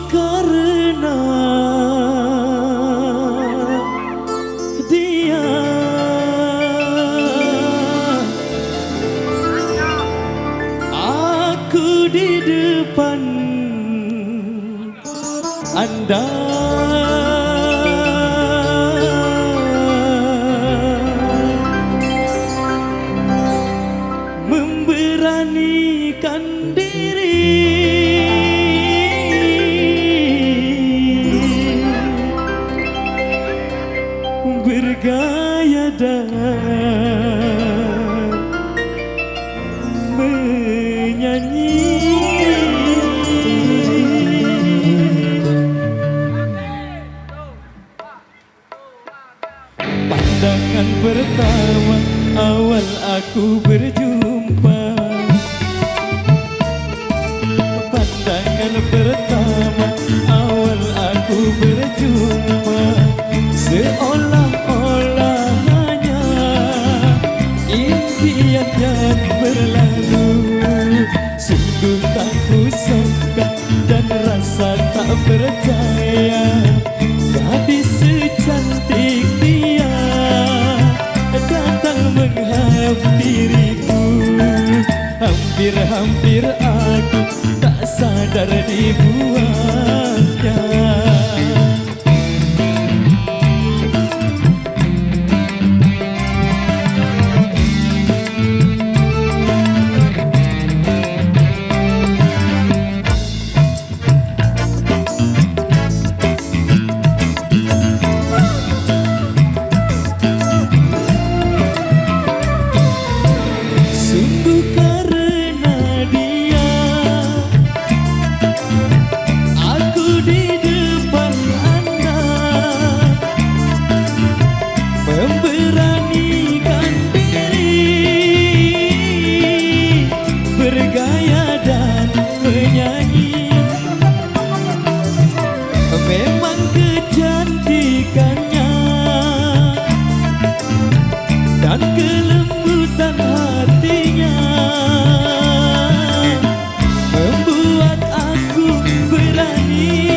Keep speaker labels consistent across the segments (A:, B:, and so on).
A: karena dia aku di depan Anda memberanikan diri bergaya dan menyanyi. Pandangan pertama awal aku berjumpa, pandangan pertama awal aku berjumpa, seolah-olah hanya impian yang berlalu. Sungguh tak kusangka dan rasa tak percaya, gadis secantik dia datang menghampiriku. Hampir-hampir aku tak sadar dibuatnya. Memang kecantikannya dan kelembutan hatinya membuat aku berani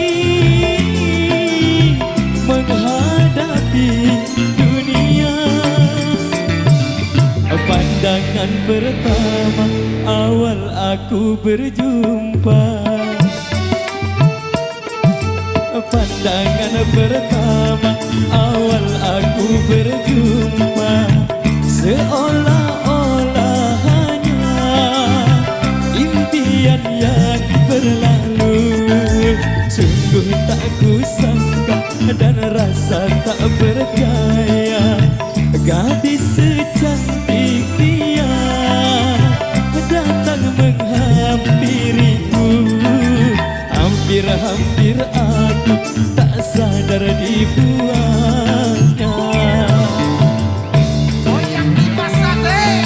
A: menghadapi dunia. Pandangan pertama awal aku berjumpa, pandangan pertama awal aku berjumpa, seolah-olah hanya impian yang berlalu. Sungguh tak kusangka dan rasa tak percaya, gadis secantik dia datang menghampiriku. Hampir-hampir aku tak sadar dibuatnya.
B: Goyang di pasate.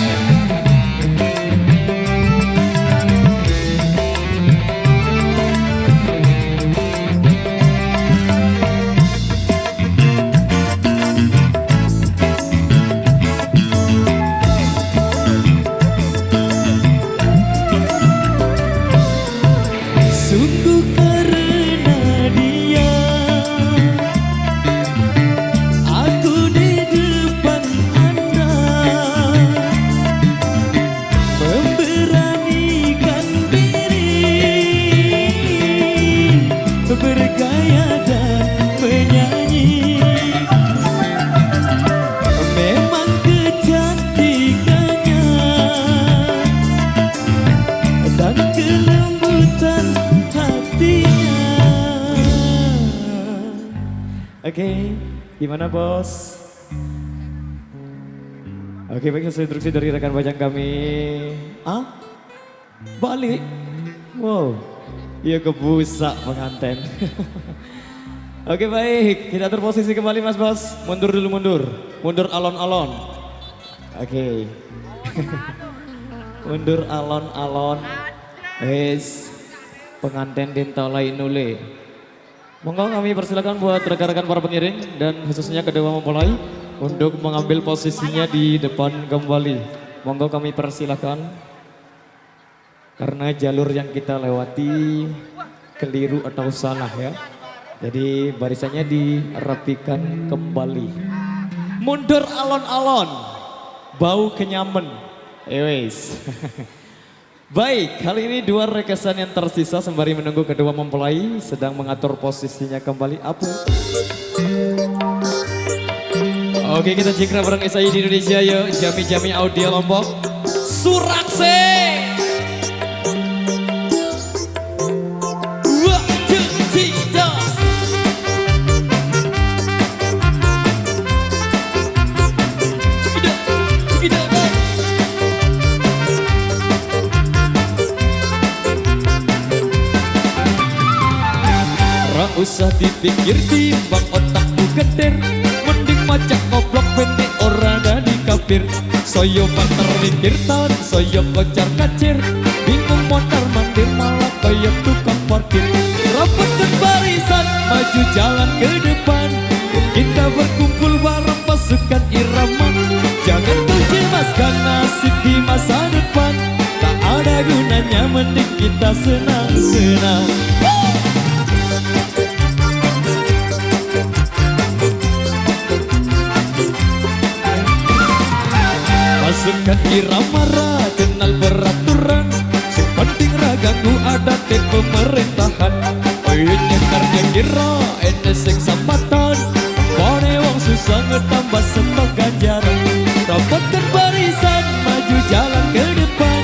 A: Sungguh karena dia aku di depan Anda memberanikan diri bergaya dan menyanyi. Memang kecantikannya dan kelembutan hatinya. Oke, gimana bos? Oke, baik, sesuai instruksi dari rekan bajang kami. Ah? Balik? Wow, iya kebusak pengantin. Oke baik, kita atur posisi kembali mas bos. Mundur dulu mundur, mundur alon-alon. Oke. Mundur alon-alon. Wes, pengantin dintolai nule. Monggo kami persilakan buat rekan-rekan para pengiring dan khususnya kedua mempelai untuk mengambil posisinya di depan kembali. Monggo kami persilakan karena jalur yang kita lewati keliru atau salah ya. Jadi barisannya dirapikan kembali. Mundur alon-alon, bau kenyaman. Wes. Baik, kali ini dua rekesan yang tersisa sembari menunggu kedua mempelai sedang mengatur posisinya kembali. Apa? Oke, kita jingkrak bareng SAI di Indonesia yuk. Jami-jami audio Lombok. Surakse. Usah dipikir timbang otakku geder, mending macak ngoblok bene ora dadi kafir. Soyo panter mikir tahun, soyo kocar kacir, bingung mondar mandir malah kaya tukang parkir. Rapatkan barisan, maju jalan ke depan, kita berkumpul bareng pasukan irama. Jangan kau cemaskan nasib di masa depan, tak ada gunanya mending kita senang-senang. Pasukan irama kenal peraturan, sepenting ragaku ada di pemerintahan. Oinya karya kira enesek sambatan, bone wong susah ngetambah stok ganjaran. Rapatkan barisan, maju jalan ke depan,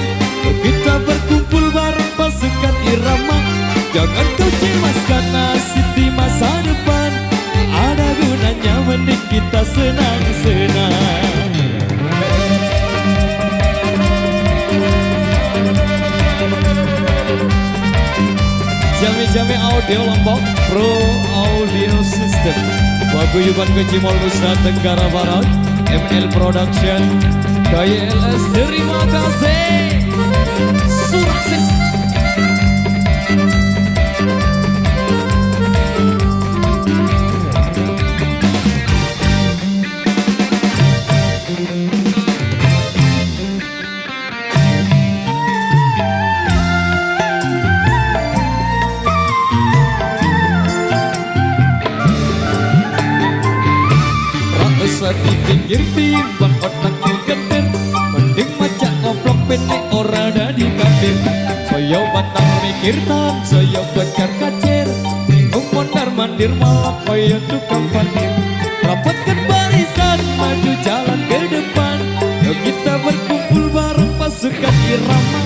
A: kita berkumpul bareng pasukan irama. Jangan kau cemaskan nasib di masa depan, ada gunanya mending kita senang-senang. Jami-jami audio Lombok Pro Audio System, paguyuban Kecimol Nusa Tenggara Barat, ML Production, KYLS, terima kasih. Sukses. Dipikir timbang otakku geder, mending macak ngoblok bene ora dadi kafir. Soyo batang mikir tam, soyo kocar kacir, bingung mondar mandir malah kaya tukang parkir. Rapatkan barisan, maju jalan ke depan, yuk kita berkumpul bareng pasukan irama.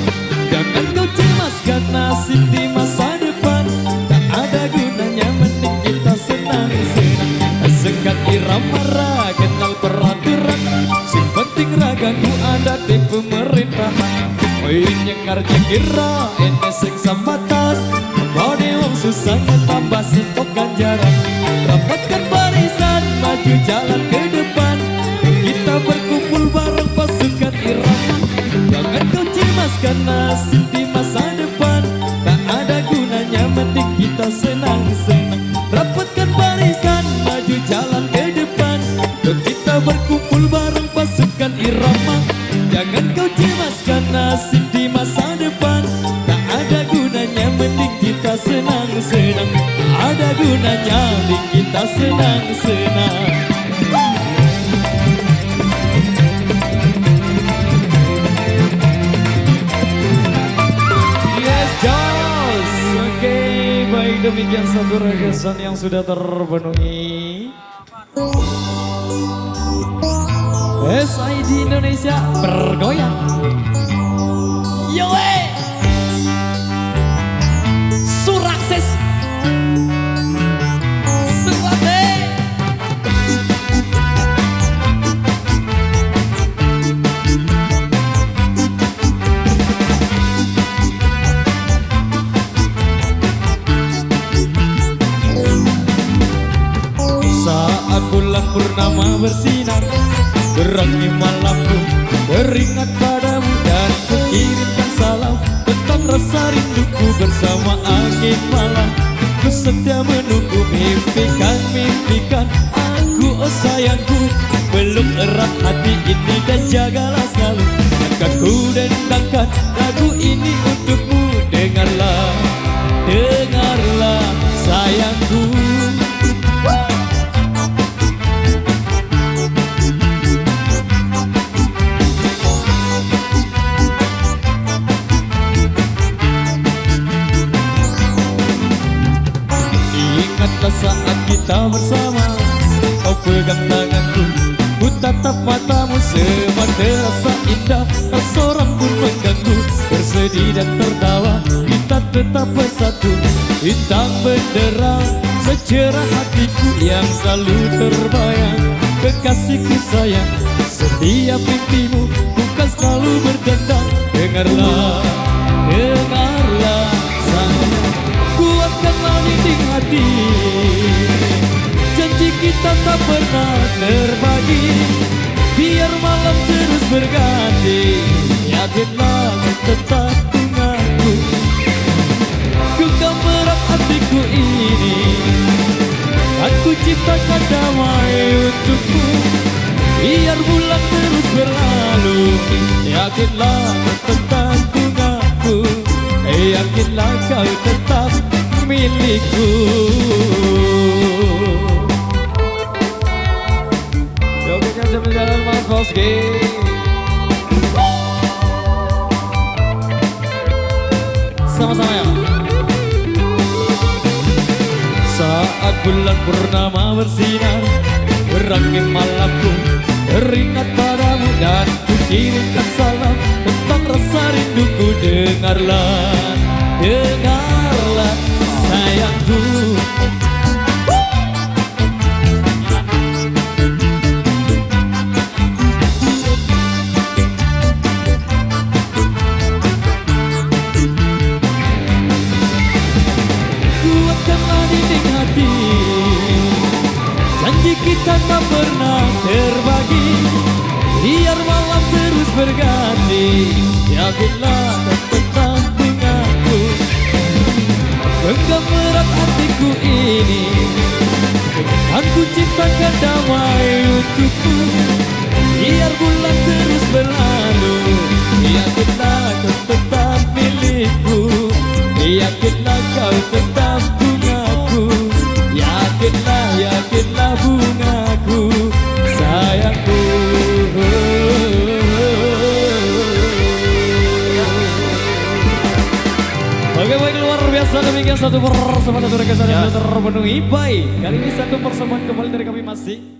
A: Jangan kau cemaskan nasib di masa depan, tak ada gunanya mending kita senang-senang. Sekat irama kenal peraturan, sing penting ragaku ada di pemerintahan. Oinya karja kira enesek sambatan, bone wong susah tambah stok ganjaran. Rapatkan barisan, maju jalan ke depan, kita berkumpul bareng pasukan irama. Jangan kau cemaskan nasib di masa depan, tak ada gunanya mending kita senang-senang. Rapatkan barisan, maju jalan ke depan, kita berkumpul bareng pasukan irama. Jangan kau cemaskan nasib di masa depan, tak ada gunanya mending kita senang-senang. Ada gunanya mending kita senang-senang. Yes, Jos. Oke, baik, demikian satu rekesan yang sudah terpenuhi. SAI di Indonesia bergoyang. Yo Surakses. Suwate. Saat bulan purnama bersinar, berangi malamku beringat padamu, dan ku kirimkan salam tentang rasa rinduku bersama angin malam. Ku setia menunggu, mimpikan aku, oh sayangku. Belum erat hati ini dan jagalah selalu, akan ku dendangkan lagu ini untukmu. Dengarlah bersama. Kau pegang tanganku, ku tatap matamu, semua terasa indah, tak seorang pun mengganggu. Bersedih dan tertawa, kita tetap bersatu. Bintang benderang secerah hatiku yang selalu terbayang. Kekasihku sayang, setiap mimpimu bukan selalu berdendang. Dengarlah, dengarlah sayang, kuatkanlah dinding hati. Janji kita tak pernah terbagi, biar malam terus berganti. Yakinlah tetap denganku, genggam erat hatiku ini. Aku ciptakan damai untukmu, biar bulan terus berlalu. Yakinlah tetap denganku, yakinlah kau tetap milikku. Jogetnya sambil jalan Mas Boski. Sama-sama ya. Saat bulan purnama bersinar, berangi malamku, teringat padamu dan ku kirimkan salam tentang rasa rinduku. Dengarlah, dengarlah sayangku. Kuatkanlah dinding hati, janji kita tak pernah terbagi, biar malam terus berganti. Yakinlah tetap denganku, genggam erat hatiku ini. Aku ciptakan damai untukmu, biar bulan terus berlalu. Yakinlah kau tetap milikku, yakinlah kau tetap bungaku. Yakinlah, yakinlah bungaku, sayangku. Oke baik, luar biasa, demikian satu persembahan dari kesan yang sudah terpenuhi. Baik, kali ini satu persembahan kembali dari kami masih